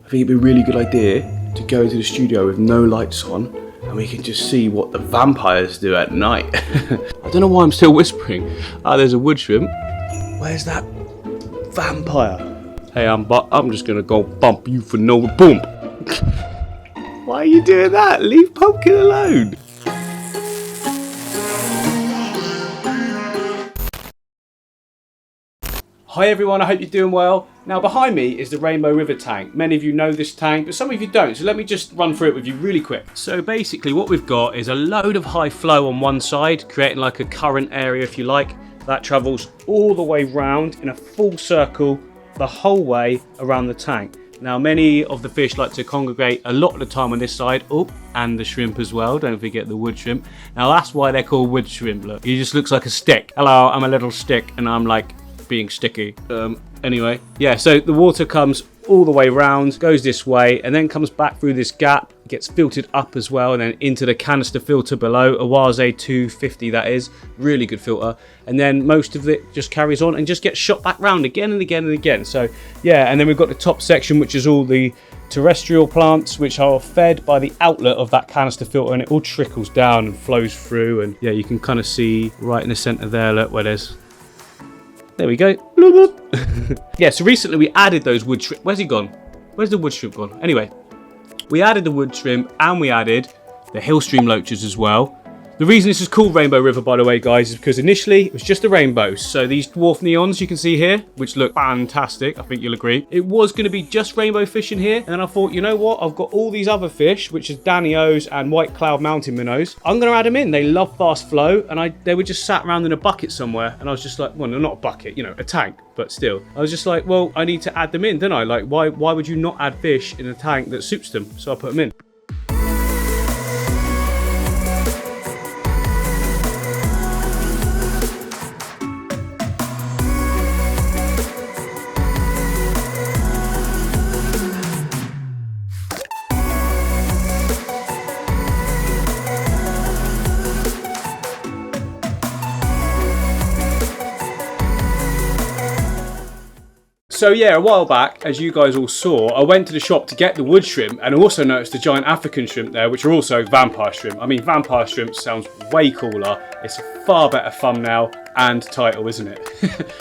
I think it'd be a really good idea to go into the studio with no lights on and we can just see what the vampires do at night. I don't know why I'm still whispering. Ah, there's a wood shrimp. Where's that vampire? Hey, I'm just gonna go bump you for no boom. Why are you doing that? Leave Pumpkin alone. Hi everyone, I hope you're doing well. Now behind me is the Rainbow River tank. Many of you know this tank, but some of you don't, so let me just run through it with you really quick. So basically what we've got is a load of high flow on one side, creating like a current area if you like. That travels all the way round in a full circle the whole way around the tank. Now many of the fish like to congregate a lot of the time on this side, and the shrimp as well, don't forget the wood shrimp. Now that's why they're called wood shrimp, look. He just looks like a stick. Hello, I'm a little stick and I'm like being sticky. Anyway, yeah, so the water comes all the way round, goes this way, and then comes back through this gap, gets filtered up as well, and then into the canister filter below, 𝐉𝐈𝐍 250 that is, really good filter, and then most of it just carries on and just gets shot back round again and again and again. So yeah, and then we've got the top section, which is all the terrestrial plants, which are fed by the outlet of that canister filter, and it all trickles down and flows through. And yeah, you can kind of see right in the center there, look, where there we go. Yeah, so recently we added those wood shrimp. Where's he gone? Where's the wood shrimp gone? Anyway, we added the wood shrimp and we added the hill stream loaches as well. The reason this is called Rainbow River, by the way, guys, is because initially it was just a rainbow. So these dwarf neons you can see here, which look fantastic, I think you'll agree. It was going to be just rainbow fish in here. And then I thought, you know what? I've got all these other fish, which is Danios and white cloud mountain minnows. I'm going to add them in. They love fast flow. And they were just sat around in a bucket somewhere. And I was just like, well, no, not a bucket, you know, a tank. But still, I was just like, well, I need to add them in, don't I? Like, why would you not add fish in a tank that suits them? So I put them in. So yeah, a while back, as you guys all saw, I went to the shop to get the wood shrimp and also noticed the giant African shrimp there, which are also vampire shrimp. I mean, vampire shrimp sounds way cooler. It's a far better thumbnail and title, isn't it?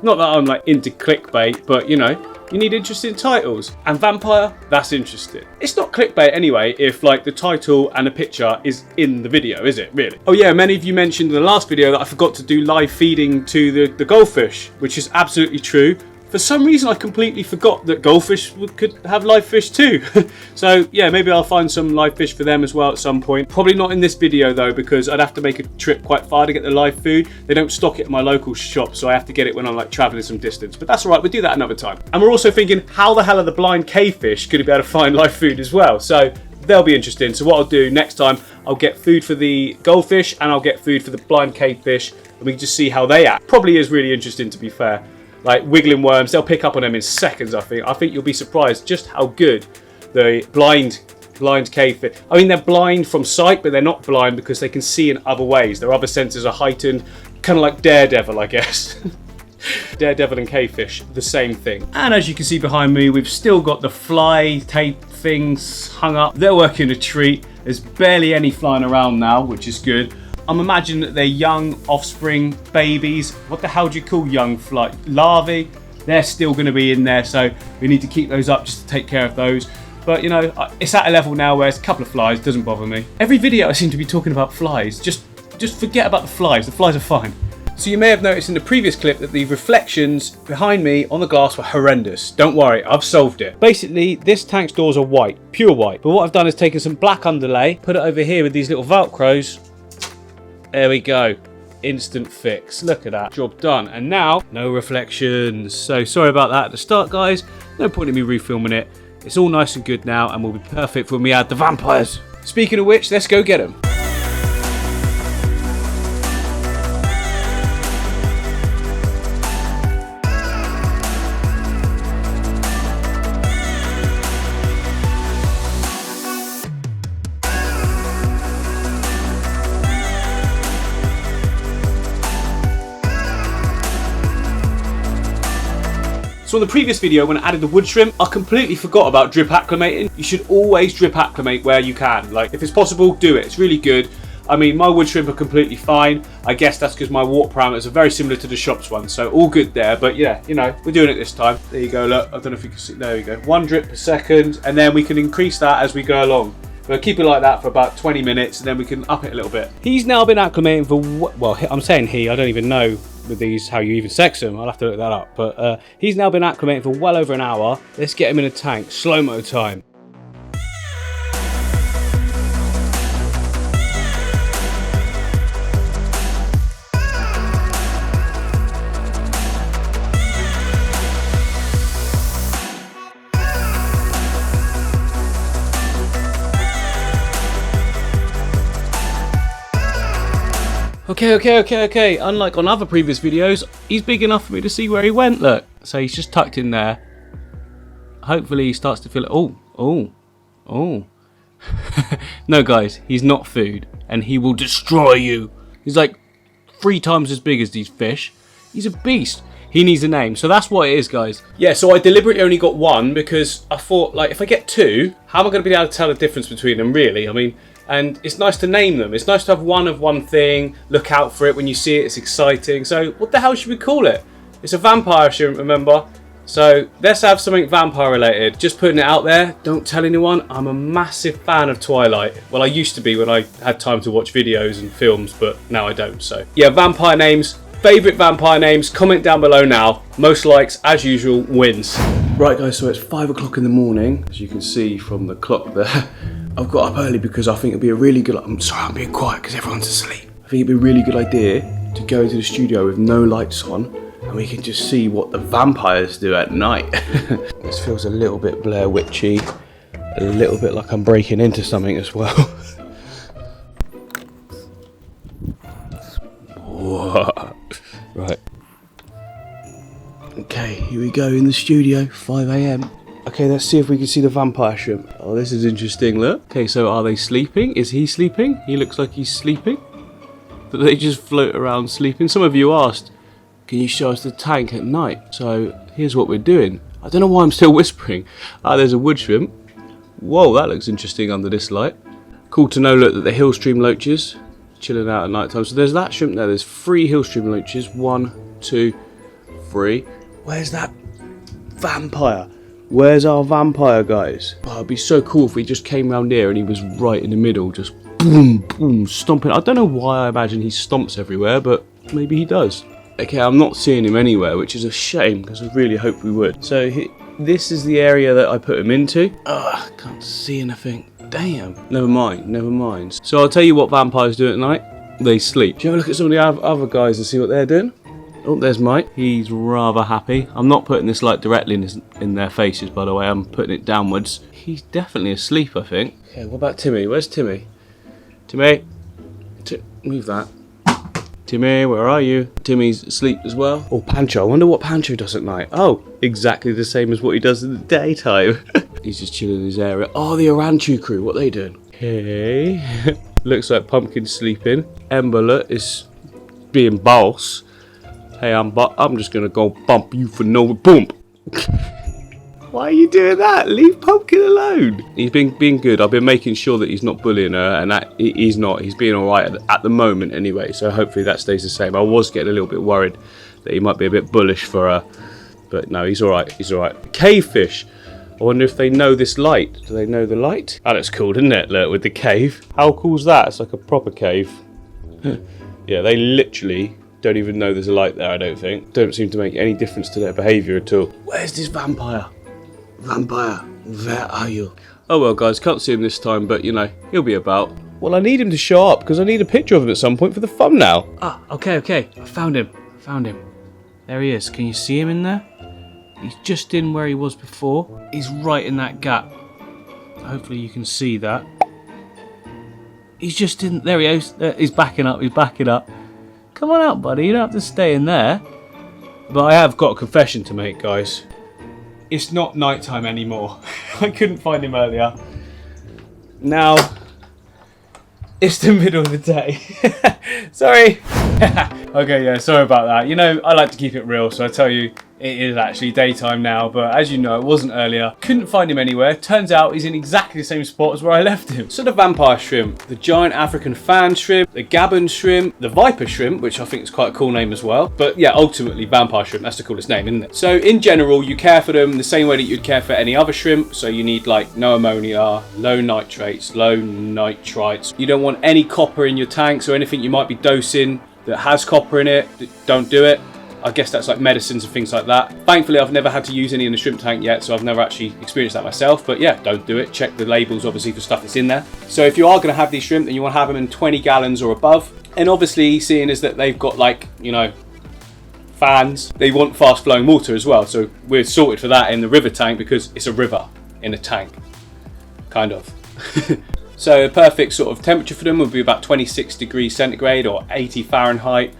Not that I'm like into clickbait, but you know, you need interesting titles. And vampire, that's interesting. It's not clickbait anyway if like the title and the picture is in the video, is it really? Oh yeah, many of you mentioned in the last video that I forgot to do live feeding to the goldfish, which is absolutely true. For some reason, I completely forgot that goldfish could have live fish too. So yeah, maybe I'll find some live fish for them as well at some point. Probably not in this video though, because I'd have to make a trip quite far to get the live food. They don't stock it at my local shop, so I have to get it when I'm like traveling some distance. But that's all right, we'll do that another time. And we're also thinking, how the hell are the blind cave fish going to be able to find live food as well? So they'll be interesting. So what I'll do next time, I'll get food for the goldfish and I'll get food for the blind cave fish, and we can just see how they act. Probably is really interesting, to be fair. Like wiggling worms, they'll pick up on them in seconds, I think. I think you'll be surprised just how good the blind cave fish. I mean, they're blind from sight, but they're not blind because they can see in other ways. Their other senses are heightened, kind of like Daredevil, I guess. Daredevil and cavefish, the same thing. And as you can see behind me, we've still got the fly tape things hung up. They're working a treat. There's barely any flying around now, which is good. I'm imagining that they're young offspring babies. What the hell do you call young fly? Larvae? They're still going to be in there, so we need to keep those up just to take care of those. But you know, it's at a level now where it's a couple of flies, doesn't bother me. Every video I seem to be talking about flies. Just forget about the flies are fine. So you may have noticed in the previous clip that the reflections behind me on the glass were horrendous. Don't worry, I've solved it. Basically, this tank's doors are white, pure white. But what I've done is taken some black underlay, put it over here with these little Velcros. There we go. Instant fix. Look at that. Job done. And now, no reflections. So sorry about that at the start, guys. No point in me refilming it. It's all nice and good now and will be perfect for when we add the vampires. Speaking of which, let's go get them. So on the previous video when I added the wood shrimp, I completely forgot about drip acclimating. You should always drip acclimate where you can. Like if it's possible, do it. It's really good. I mean, my wood shrimp are completely fine. I guess that's because my water parameters are very similar to the shop's ones, so all good there. But yeah, you know, we're doing it this time. There you go, look, I don't know if you can see, there we go. 1 drip per second, and then we can increase that as we go along. We'll keep it like that for about 20 minutes, and then we can up it a little bit. He's now been acclimating for, well, I'm saying he, I don't even know with these how you even sex them. I'll have to look that up. But he's now been acclimating for well over an hour. Let's get him in a tank, slow-mo time. Okay. Unlike on other previous videos, he's big enough for me to see where he went, look. So he's just tucked in there. Hopefully he starts to feel it. Oh. No guys, he's not food and he will destroy you. He's like 3 times as big as these fish. He's a beast. He needs a name, so that's what it is, guys. Yeah, so I deliberately only got 1 because I thought, like, if I get 2, how am I going to be able to tell the difference between them, really? I mean, and it's nice to name them. It's nice to have one of one thing. Look out for it when you see it. It's exciting. So what the hell should we call it? It's a vampire shrimp, remember? So let's have something vampire related. Just putting it out there. Don't tell anyone. I'm a massive fan of Twilight. Well, I used to be when I had time to watch videos and films, but now I don't. So yeah, vampire names. Favourite vampire names. Comment down below now. Most likes, as usual, wins. Right guys, so it's 5 o'clock in the morning. As you can see from the clock there. I've got up early because I think it'd be a really good... I'm sorry, I'm being quiet because everyone's asleep. I think it'd be a really good idea to go into the studio with no lights on and we can just see what the vampires do at night. This feels a little bit Blair Witchy, a little bit like I'm breaking into something as well. Whoa. Right. Okay, here we go in the studio, 5 AM. Okay, let's see if we can see the vampire shrimp. Oh, this is interesting, look. Okay, so are they sleeping? Is he sleeping? He looks like he's sleeping. But they just float around sleeping. Some of you asked, can you show us the tank at night? So here's what we're doing. I don't know why I'm still whispering. Ah, there's a wood shrimp. Whoa, that looks interesting under this light. Cool to know, look, that the hillstream loaches chilling out at night time. So there's that shrimp there. There's 3 hillstream loaches. 1, 2, 3. Where's that vampire? Where's our vampire, guys? Oh, it'd be so cool if we just came around here and he was right in the middle, just boom, boom, stomping. I don't know why I imagine he stomps everywhere, but maybe he does. Okay, I'm not seeing him anywhere, which is a shame, because I really hoped we would. So this is the area that I put him into. Ugh, can't see anything. Damn. Never mind. So I'll tell you what vampires do at night. They sleep. Do you ever look at some of the other guys and see what they're doing? Oh, there's Mike. He's rather happy. I'm not putting this light directly in their faces, by the way. I'm putting it downwards. He's definitely asleep, I think. Okay, what about Timmy? Where's Timmy? Timmy? Move that. Timmy, where are you? Timmy's asleep as well. Oh, Pancho. I wonder what Pancho does at night. Oh, exactly the same as what he does in the daytime. He's just chilling in his area. Oh, the Oranchu crew. What are they doing? Okay. Looks like Pumpkin's sleeping. Emberlet is being boss. Hey, I'm just gonna go bump you for no bump. Why are you doing that? Leave Pumpkin alone. He's being good. I've been making sure that he's not bullying her, and that he's not. He's being all right at the moment anyway. So hopefully that stays the same. I was getting a little bit worried that he might be a bit bullish for her, but no, he's all right. He's all right. Cave fish. I wonder if they know this light. Do they know the light? That looks cool, doesn't it? Look, with the cave. How cool's that? It's like a proper cave. Yeah, they literally don't even know there's a light there, I don't think. Don't seem to make any difference to their behaviour at all. Where's this vampire? Vampire, where are you? Oh well, guys, can't see him this time, but you know, he'll be about. Well, I need him to show up because I need a picture of him at some point for the thumbnail. Ah, okay. I found him. There he is. Can you see him in there? He's just in where he was before. He's right in that gap. Hopefully you can see that. He's just in. There he is. He's backing up. Come on out, buddy. You don't have to stay in there. But I have got a confession to make, guys. It's not nighttime anymore. I couldn't find him earlier. Now, it's the middle of the day. Sorry. Okay, yeah, sorry about that. You know, I like to keep it real, so I tell you, it is actually daytime now, but as you know, it wasn't earlier. Couldn't find him anywhere. Turns out he's in exactly the same spot as where I left him. So the vampire shrimp, the giant African fan shrimp, the gammon shrimp, the viper shrimp, which I think is quite a cool name as well. But yeah, ultimately vampire shrimp, that's the coolest name, isn't it? So in general, you care for them the same way that you'd care for any other shrimp. So you need like no ammonia, low nitrates, low nitrites. You don't want any copper in your tanks or anything you might be dosing that has copper in it. Don't do it. I guess that's like medicines and things like that. Thankfully, I've never had to use any in the shrimp tank yet, so I've never actually experienced that myself. But yeah, don't do it. Check the labels, obviously, for stuff that's in there. So if you are going to have these shrimp, then you want to have them in 20 gallons or above. And obviously, seeing as that they've got like, you know, fans, they want fast flowing water as well. So we're sorted for that in the river tank because it's a river in a tank, kind of. So a perfect sort of temperature for them would be about 26 degrees centigrade or 80 Fahrenheit.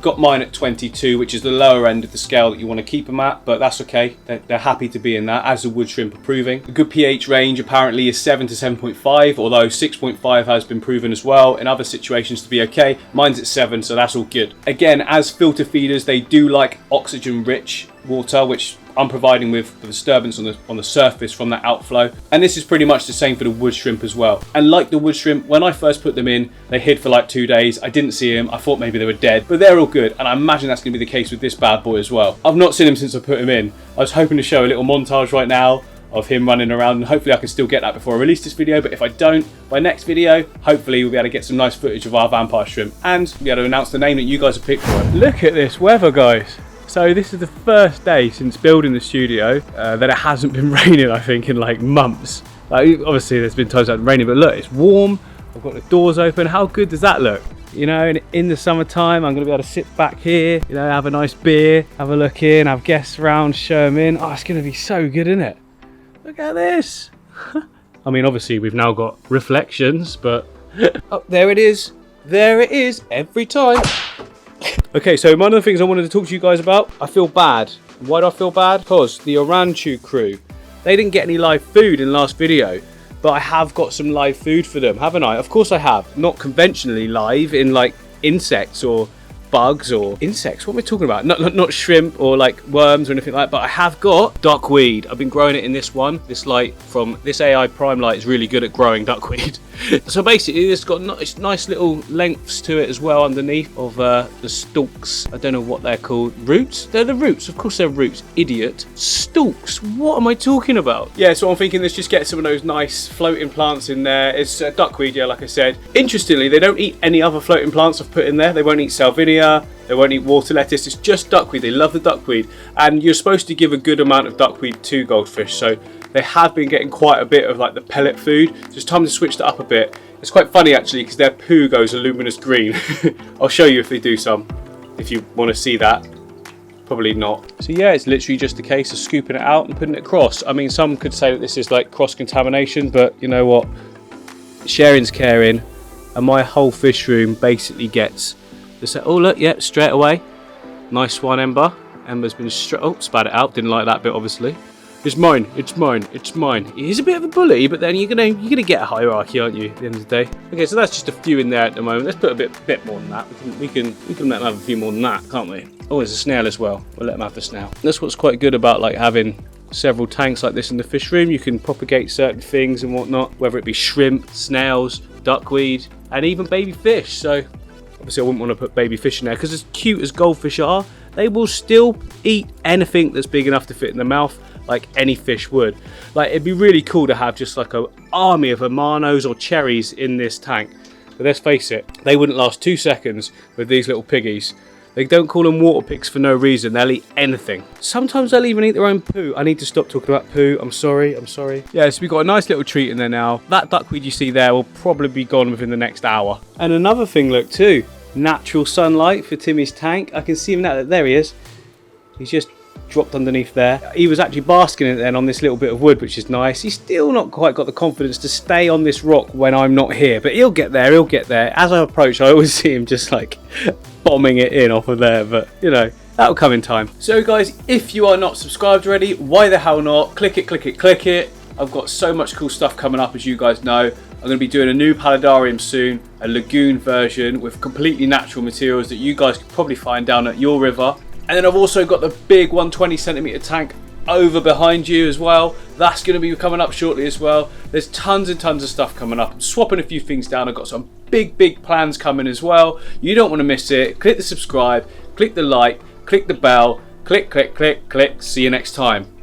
Got mine at 22, which is the lower end of the scale that you want to keep them at, but that's okay. They're happy to be in that, as the wood shrimp are proving. A good pH range apparently is 7 to 7.5, although 6.5 has been proven as well in other situations to be okay. Mine's at 7, so that's all good. Again, as filter feeders, they do like oxygen-rich water, which I'm providing with the disturbance on the surface from that outflow. And this is pretty much the same for the wood shrimp as well. And like the wood shrimp, when I first put them in, they hid for like 2 days. I didn't see them. I thought maybe they were dead, but they're all good. And I imagine that's going to be the case with this bad boy as well. I've not seen him since I put him in. I was hoping to show a little montage right now of him running around, and hopefully I can still get that before I release this video. But if I don't, by next video, hopefully we'll be able to get some nice footage of our vampire shrimp and be able to announce the name that you guys have picked for it. Look at this weather, guys. So this is the first day since building the studio that it hasn't been raining, I think, in like months. Like, obviously there's been times that it's been raining, but look, it's warm. I've got the doors open. How good does that look? You know, and in the summertime, I'm gonna be able to sit back here, you know, have a nice beer, have a look in, have guests around, show them in. Oh, it's gonna be so good, isn't it? Look at this. I mean, obviously we've now got reflections, but oh, there it is. There it is every time. Okay, so one of the things I wanted to talk to you guys about, I feel bad. Why do I feel bad? Because the Oranchu crew, they didn't get any live food in the last video, but I have got some live food for them, haven't I? Of course I have. Not conventionally live in like insects or bugs or insects. What am I talking about? Not shrimp or like worms or anything like that, but I have got duckweed. I've been growing it in this one. This light from this AI Prime light is really good at growing duckweed. So basically it's got nice little lengths to it as well underneath of the stalks. I don't know what they're called. Roots? They're the roots. Of course they're roots. Idiot. Stalks. What am I talking about? Yeah, so I'm thinking let's just get some of those nice floating plants in there. It's duckweed, yeah, like I said. Interestingly, they don't eat any other floating plants I've put in there. They won't eat salvinia. They won't eat water lettuce. It's just duckweed. They love the duckweed. And you're supposed to give a good amount of duckweed to goldfish. So they have been getting quite a bit of like the pellet food. So it's time to switch that up a bit. It's quite funny actually because their poo goes a luminous green. I'll show you if they do some, if you want to see that. Probably not. So yeah, it's literally just a case of scooping it out and putting it across. I mean, some could say that this is like cross-contamination, but you know what? Sharing's caring. And my whole fish room basically gets the set. Oh look, yep, straight away. Nice one, Ember. Ember's been spat it out. Didn't like that bit, obviously. It's mine. It's mine. It's mine. He's a bit of a bully, but then you're gonna get a hierarchy, aren't you? At the end of the day. Okay, so that's just a few in there at the moment. Let's put a bit more than that. We can let them have a few more than that, can't we? Oh, there's a snail as well. We'll let them have the snail. That's what's quite good about like having several tanks like this in the fish room. You can propagate certain things and whatnot, whether it be shrimp, snails, duckweed, and even baby fish. So obviously I wouldn't want to put baby fish in there because as cute as goldfish are, they will still eat anything that's big enough to fit in their mouth, like any fish would. Like, it'd be really cool to have just like an army of Amanos or cherries in this tank. But let's face it, they wouldn't last 2 seconds with these little piggies. They don't call them water pigs for no reason. They'll eat anything. Sometimes they'll even eat their own poo. I need to stop talking about poo. I'm sorry. Yeah, so we've got a nice little treat in there now. That duckweed you see there will probably be gone within the next hour. And another thing, look too. Natural sunlight for Timmy's tank. I can see him now. There he is. He's just dropped underneath there. He was actually basking in it then on this little bit of wood, which is nice. He's still not quite got the confidence to stay on this rock when I'm not here, but he'll get there. As I approach, I always see him just like bombing it in off of there, but you know, that'll come in time. So guys, if you are not subscribed already, why the hell not? Click it. I've got so much cool stuff coming up, as you guys know. I'm going to be doing a new paludarium soon, a lagoon version with completely natural materials that you guys could probably find down at your river. And then I've also got the big 120cm tank over behind you as well. That's going to be coming up shortly as well. There's tons and tons of stuff coming up. I'm swapping a few things down. I've got some big plans coming as well. You don't want to miss it. Click the subscribe, click the like, click the bell, click. See you next time.